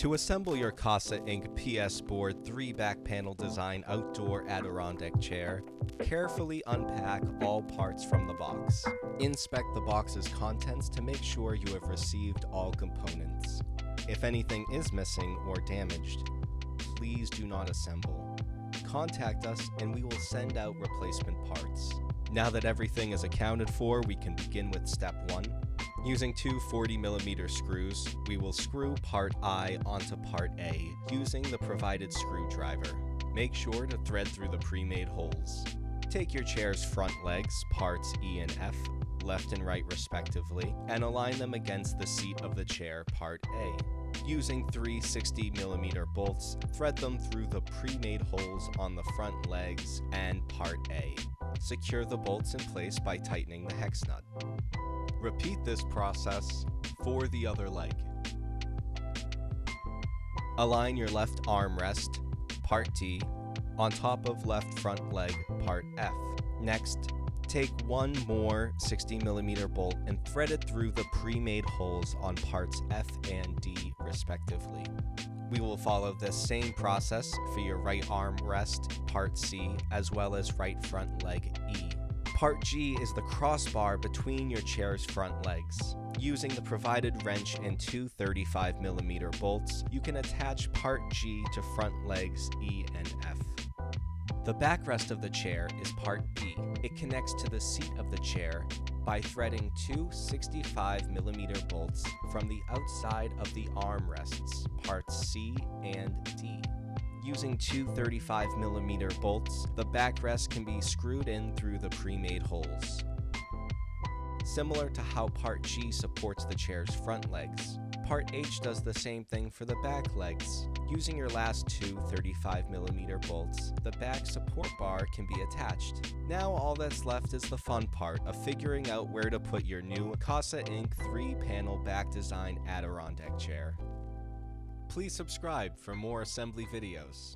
To assemble your casainc PS Board 3 back panel design outdoor Adirondack chair, carefully unpack all parts from the box. Inspect the box's contents to make sure you have received all components. If anything is missing or damaged, please do not assemble. Contact us and we will send out replacement parts. Now that everything is accounted for, we can begin with step 1. Using two 40mm screws, we will screw part I onto part A using the provided screwdriver. Make sure to thread through the pre-made holes. Take your chair's front legs, parts E and F, left and right respectively, and align them against the seat of the chair, part A. Using three 60mm bolts, thread them through the pre-made holes on the front legs and part A. Secure the bolts in place by tightening the hex nut. Repeat this process for the other leg. Align your left armrest, part T, on top of left front leg, part F. Next, take one more 60mm bolt and thread it through the pre-made holes on parts F and D respectively. We will follow this same process for your right armrest, part C, as well as right front leg E. Part G is the crossbar between your chair's front legs. Using the provided wrench and two 35mm bolts, you can attach part G to front legs E and F. The backrest of the chair is part B. It connects to the seat of the chair by threading two 65mm bolts from the outside of the armrests, parts C and D. Using two 35mm bolts, the backrest can be screwed in through the pre-made holes. Similar to how part G supports the chair's front legs, part H does the same thing for the back legs. Using your last two 35mm bolts, the back support bar can be attached. Now all that's left is the fun part of figuring out where to put your new casainc 3-panel back design Adirondack chair. Please subscribe for more assembly videos.